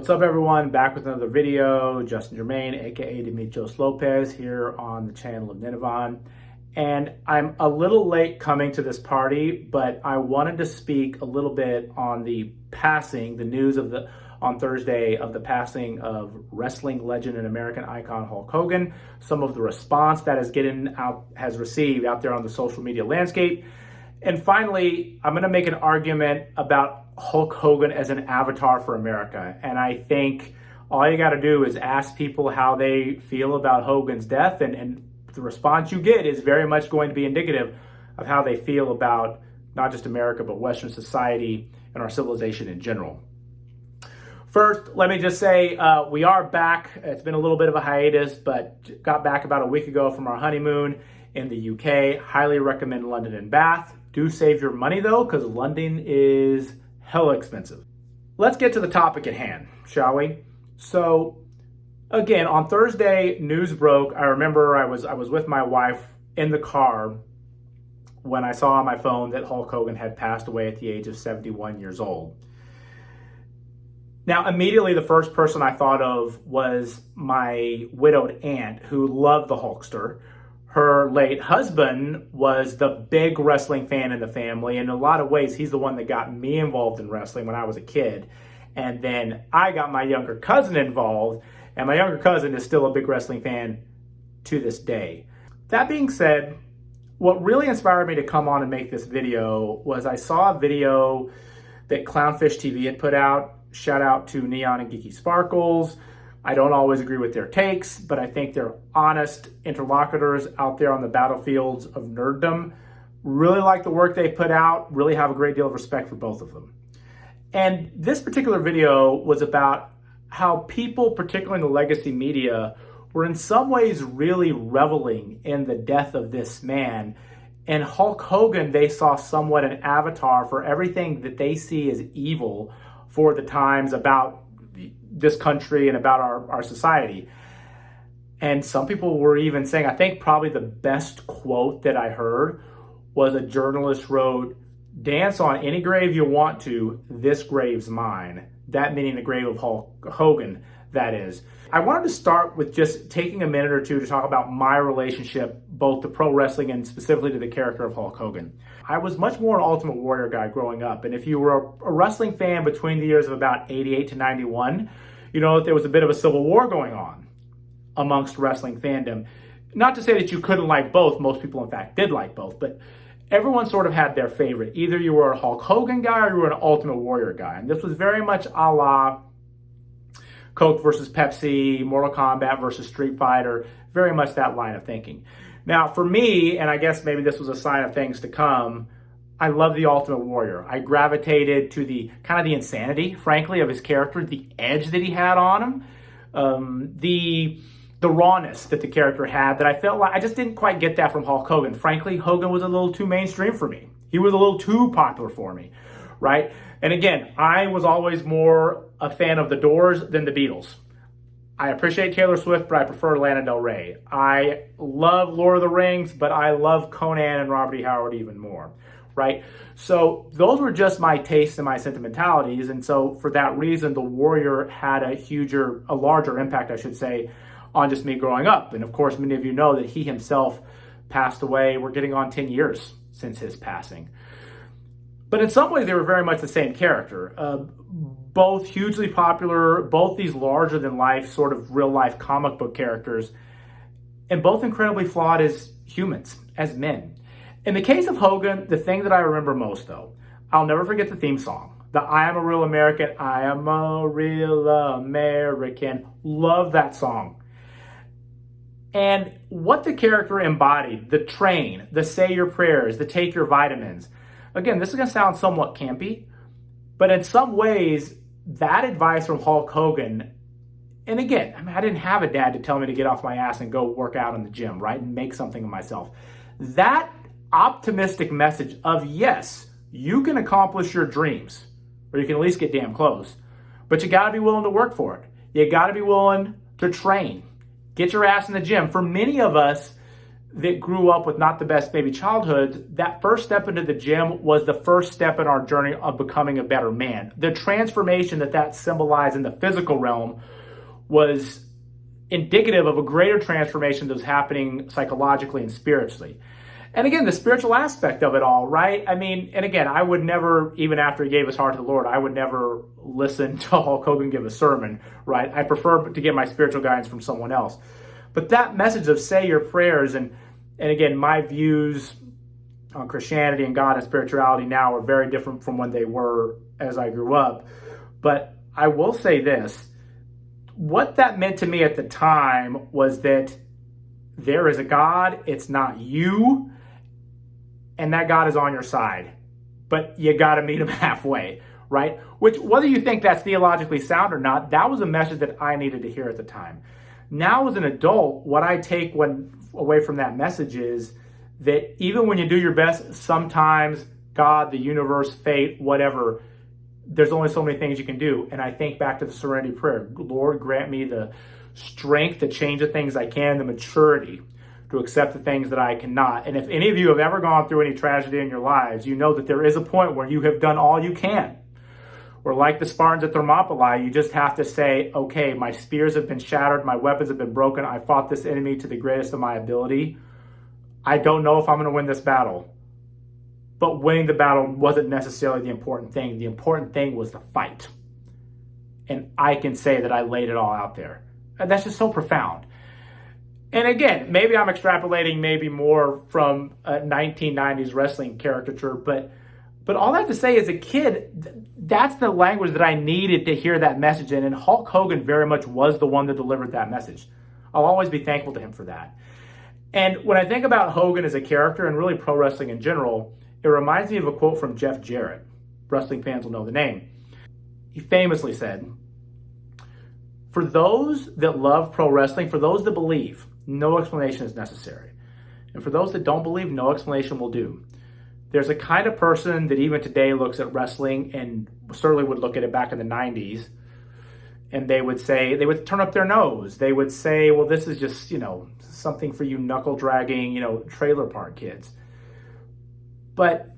What's up, everyone? Back with another video. Justin Germain, aka Demetrios Lopez, here on the channel of Nineveh. And I'm a little late coming to this party, but I wanted to speak a little bit on the news on Thursday of the passing of wrestling legend and American icon Hulk Hogan. Some of the response that has received out there on the social media landscape. And finally, I'm going to make an argument about Hulk Hogan as an avatar for America. And I think all you got to do is ask people how they feel about Hogan's death, and the response you get is very much going to be indicative of how they feel about not just America, but Western society and our civilization in general. First, let me just say we are back. It's been a little bit of a hiatus, but got back about a week ago from our honeymoon in the UK. Highly recommend London and Bath. Do save your money though, because London is hella expensive. Let's get to the topic at hand, shall we? So again, on Thursday, news broke. I remember I was with my wife in the car when I saw on my phone that Hulk Hogan had passed away at the age of 71 years old. Now, immediately the first person I thought of was my widowed aunt, who loved the Hulkster. Her late husband was the big wrestling fan in the family. In a lot of ways, he's the one that got me involved in wrestling when I was a kid. And then I got my younger cousin involved, and my younger cousin is still a big wrestling fan to this day. That being said, what really inspired me to come on and make this video was I saw a video that Clownfish TV had put out. Shout out to Neon and Geeky Sparkles. I don't always agree with their takes, but I think they're honest interlocutors out there on the battlefields of nerddom. Really like the work they put out, really have a great deal of respect for both of them. And this particular video was about how people, particularly in the legacy media, were in some ways really reveling in the death of this man. And Hulk Hogan, they saw somewhat an avatar for everything that they see as evil for the times about this country and about our society. And some people were even saying, I think probably the best quote that I heard was a journalist wrote, "Dance on any grave you want to, this grave's mine." That meaning the grave of Hulk Hogan, that is. I wanted to start with just taking a minute or two to talk about my relationship both to pro wrestling and specifically to the character of Hulk Hogan. I was much more an Ultimate Warrior guy growing up, and if you were a wrestling fan between the years of about 88 to 91, you know that there was a bit of a civil war going on amongst wrestling fandom. Not to say that you couldn't like both, most people in fact did like both, but everyone sort of had their favorite. Either you were a Hulk Hogan guy or you were an Ultimate Warrior guy, and this was very much a la Coke versus Pepsi, Mortal Kombat versus Street Fighter, very much that line of thinking. Now, for me, and I guess maybe this was a sign of things to come, I love the Ultimate Warrior. I gravitated to the kind of the insanity, frankly, of his character, the edge that he had on him, the rawness that the character had that I felt like I just didn't quite get that from Hulk Hogan. Frankly, Hogan was a little too mainstream for me. He was a little too popular for me, right? And again, I was always more a fan of the Doors than the Beatles. I appreciate Taylor Swift, but I prefer Lana Del Rey. I love Lord of the Rings, but I love Conan and Robert E. Howard even more, right? So those were just my tastes and my sentimentalities. And so for that reason, the Warrior had a larger impact, I should say, on just me growing up. And of course, many of you know that he himself passed away. We're getting on 10 years since his passing. But in some ways, they were very much the same character. Both hugely popular, both these larger-than-life, sort of real-life comic book characters, and both incredibly flawed as humans, as men. In the case of Hogan, the thing that I remember most, though, I'll never forget the theme song. The I Am a Real American, I Am a Real American. Love that song. And what the character embodied, the train, the say your prayers, the take your vitamins. Again, this is going to sound somewhat campy, but in some ways, that advice from Hulk Hogan, and again, I didn't have a dad to tell me to get off my ass and go work out in the gym, right, and make something of myself. That optimistic message of, yes, you can accomplish your dreams, or you can at least get damn close, but you got to be willing to work for it. You got to be willing to train. Get your ass in the gym. For many of us, that grew up with not the best maybe childhood, that first step into the gym was the first step in our journey of becoming a better man. The transformation that symbolized in the physical realm was indicative of a greater transformation that was happening psychologically and spiritually. And again, the spiritual aspect of it all, right? I mean, and again, I would never, even after he gave his heart to the Lord, I would never listen to Hulk Hogan give a sermon, right? I prefer to get my spiritual guidance from someone else. But that message of say your prayers, and again, my views on Christianity and God and spirituality now are very different from when they were as I grew up. But I will say this, what that meant to me at the time was that there is a God, it's not you, and that God is on your side. But you got to meet him halfway, right? Which, whether you think that's theologically sound or not, that was a message that I needed to hear at the time. Now as an adult, what I take away from that message is that even when you do your best, sometimes God, the universe, fate, whatever, there's only so many things you can do. And I think back to the serenity prayer. Lord, grant me the strength to change the things I can, the maturity to accept the things that I cannot. And if any of you have ever gone through any tragedy in your lives, you know that there is a point where you have done all you can. Or like the Spartans at Thermopylae, you just have to say, okay, my spears have been shattered, my weapons have been broken, I fought this enemy to the greatest of my ability. I don't know if I'm going to win this battle. But winning the battle wasn't necessarily the important thing. The important thing was the fight. And I can say that I laid it all out there. And that's just so profound. And again, maybe I'm extrapolating maybe more from a 1990s wrestling caricature, but all that to say, as a kid, that's the language that I needed to hear that message in. And Hulk Hogan very much was the one that delivered that message. I'll always be thankful to him for that. And when I think about Hogan as a character and really pro wrestling in general, it reminds me of a quote from Jeff Jarrett. Wrestling fans will know the name. He famously said, "For those that love pro wrestling, for those that believe, no explanation is necessary. And for those that don't believe, no explanation will do." There's a kind of person that even today looks at wrestling and certainly would look at it back in the 90s, and they would turn up their nose. They would say, well, this is just, something for you knuckle dragging, trailer park kids. But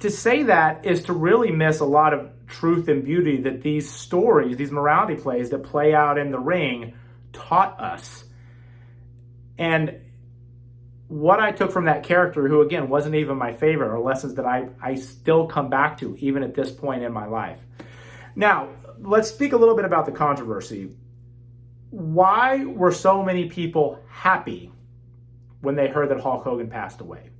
to say that is to really miss a lot of truth and beauty that these stories, these morality plays that play out in the ring taught us. And what I took from that character, who again wasn't even my favorite, are lessons that I still come back to even at this point in my life. Now, let's speak a little bit about the controversy. Why were so many people happy when they heard that Hulk Hogan passed away?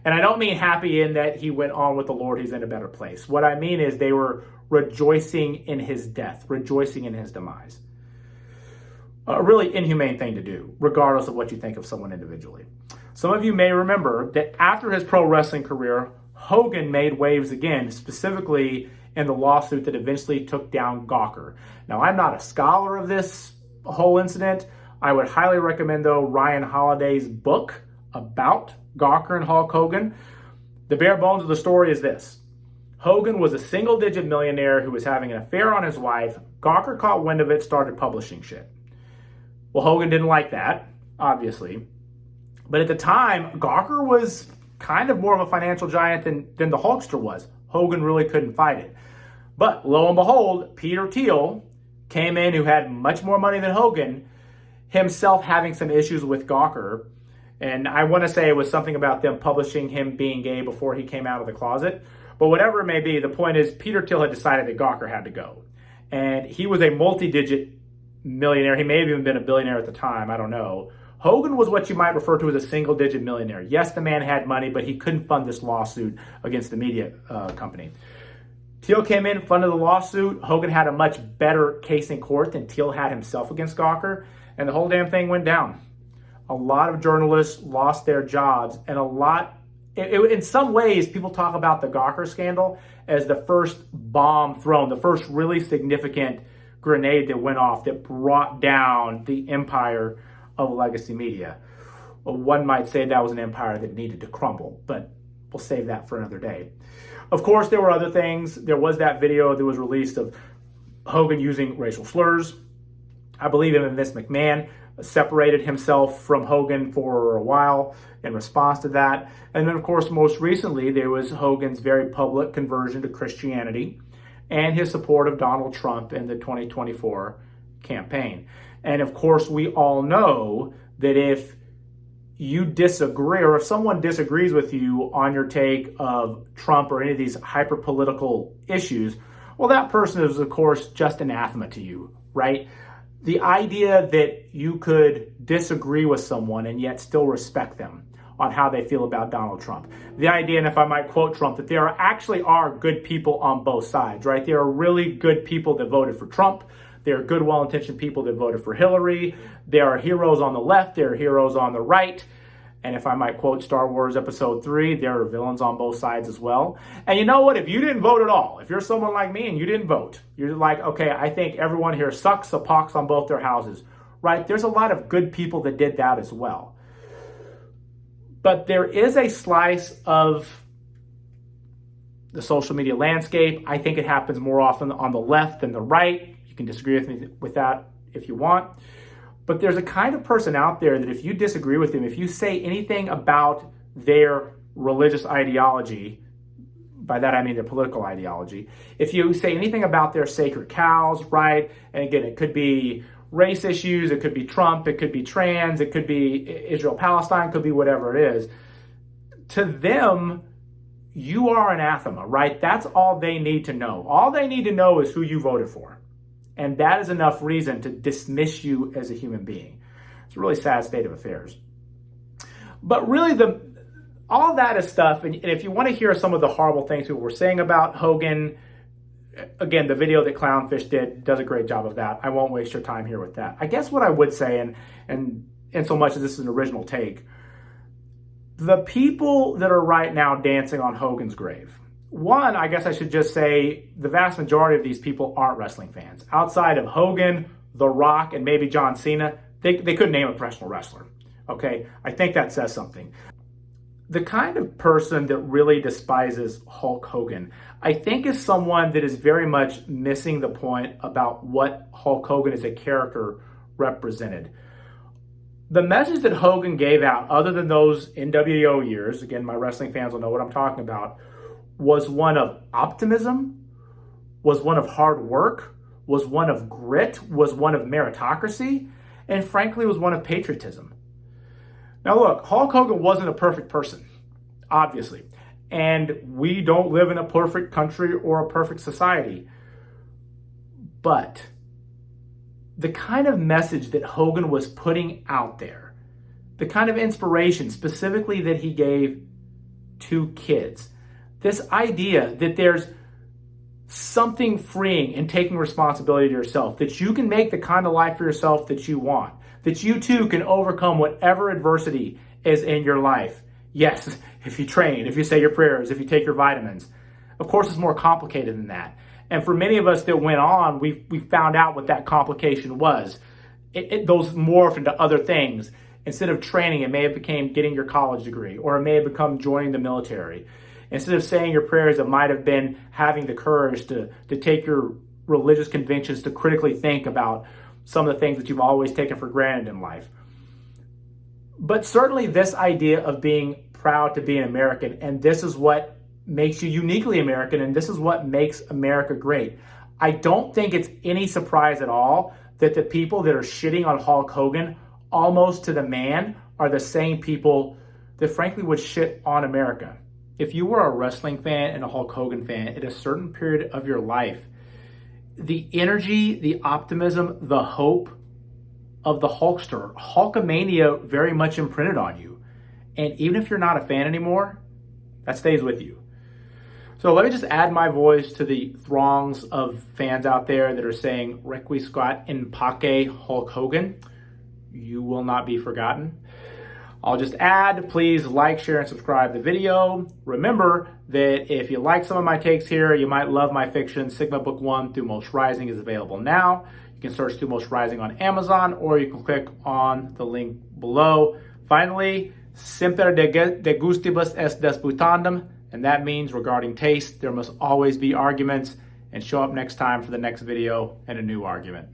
And I don't mean happy in that he went on with the Lord, he's in a better place. What I mean is they were rejoicing in his death, rejoicing in his demise. A really inhumane thing to do, regardless of what you think of someone individually. Some of you may remember that after his pro wrestling career, Hogan made waves again, specifically in the lawsuit that eventually took down Gawker. Now, I'm not a scholar of this whole incident. I would highly recommend, though, Ryan Holiday's book about Gawker and Hulk Hogan. The bare bones of the story is this. Hogan was a single-digit millionaire who was having an affair on his wife. Gawker caught wind of it, started publishing shit. Well, Hogan didn't like that, obviously. But at the time, Gawker was kind of more of a financial giant than the Hulkster was. Hogan really couldn't fight it. But lo and behold, Peter Thiel came in, who had much more money than Hogan, himself having some issues with Gawker. And I want to say it was something about them publishing him being gay before he came out of the closet. But whatever it may be, the point is Peter Thiel had decided that Gawker had to go. And he was a multi-digit millionaire. He may have even been a billionaire at the time. I don't know. Hogan was what you might refer to as a single-digit millionaire. Yes, the man had money, but he couldn't fund this lawsuit against the media company. Thiel came in, funded the lawsuit. Hogan had a much better case in court than Thiel had himself against Gawker, and the whole damn thing went down. A lot of journalists lost their jobs, and in some ways, people talk about the Gawker scandal as the first bomb thrown, the first really significant grenade that went off that brought down the empire of legacy media. Well, one might say that was an empire that needed to crumble, but we'll save that for another day. Of course, there were other things. There was that video that was released of Hogan using racial slurs. I believe him and Vince McMahon separated himself from Hogan for a while in response to that. And then, of course, most recently, there was Hogan's very public conversion to Christianity and his support of Donald Trump in the 2024 campaign. And of course, we all know that if you disagree, or if someone disagrees with you on your take of Trump or any of these hyper-political issues, well, that person is, of course, just anathema to you, right? The idea that you could disagree with someone and yet still respect them on how they feel about Donald Trump. The idea, and if I might quote Trump, that there actually are good people on both sides, right? There are really good people that voted for Trump. There are good, well-intentioned people that voted for Hillary. There are heroes on the left. There are heroes on the right. And if I might quote Star Wars Episode 3, there are villains on both sides as well. And you know what? If you didn't vote at all, if you're someone like me and you didn't vote, you're like, okay, I think everyone here sucks a pox on both their houses, right? There's a lot of good people that did that as well. But there is a slice of the social media landscape. I think it happens more often on the left than the right. You can disagree with me with that if you want. But there's a kind of person out there that if you disagree with them, if you say anything about their religious ideology, by that I mean their political ideology, if you say anything about their sacred cows, right? And again, it could be race issues, it could be Trump, it could be trans, it could be Israel-Palestine, could be whatever it is. To them, you are anathema, right? That's all they need to know. All they need to know is who you voted for. And that is enough reason to dismiss you as a human being. It's a really sad state of affairs. But really, all of that is stuff, and if you want to hear some of the horrible things people were saying about Hogan, again, the video that Clownfish did does a great job of that. I won't waste your time here with that. I guess what I would say, and so much as this is an original take, the people that are right now dancing on Hogan's grave, one, I guess I should just say the vast majority of these people aren't wrestling fans. Outside of Hogan, The Rock, and maybe John Cena, they couldn't name a professional wrestler. Okay, I think that says something. The kind of person that really despises Hulk Hogan, I think, is someone that is very much missing the point about what Hulk Hogan as a character represented. The message that Hogan gave out, other than those NWO years, again, my wrestling fans will know what I'm talking about, was one of optimism, was one of hard work, was one of grit, was one of meritocracy, and frankly was one of patriotism. Now look, Hulk Hogan wasn't a perfect person, obviously, and we don't live in a perfect country or a perfect society, but the kind of message that Hogan was putting out there, the kind of inspiration specifically that he gave to kids, this idea that there's something freeing in taking responsibility to yourself, that you can make the kind of life for yourself that you want, that you too can overcome whatever adversity is in your life. Yes, if you train, if you say your prayers, if you take your vitamins. Of course, it's more complicated than that. And for many of us that went on, we found out what that complication was. Those morphed into other things. Instead of training, it may have become getting your college degree, or it may have become joining the military. Instead of saying your prayers, it might have been having the courage to take your religious convictions to critically think about some of the things that you've always taken for granted in life. But certainly this idea of being proud to be an American, and this is what makes you uniquely American, and this is what makes America great. I don't think it's any surprise at all that the people that are shitting on Hulk Hogan almost to the man are the same people that frankly would shit on America. If you were a wrestling fan and a Hulk Hogan fan at a certain period of your life, the energy, the optimism, the hope of the Hulkster, Hulkamania very much imprinted on you. And even if you're not a fan anymore, that stays with you. So let me just add my voice to the throngs of fans out there that are saying, Requiescat in pace, Hulk Hogan. You will not be forgotten. I'll just add, please like, share, and subscribe the video. Remember that if you like some of my takes here, you might love my fiction. Sigma Book 1, Thumos Rising is available now. You can search Thumos Rising on Amazon, or you can click on the link below. Finally, semper de gustibus est disputandum, and that means regarding taste, there must always be arguments, and show up next time for the next video and a new argument.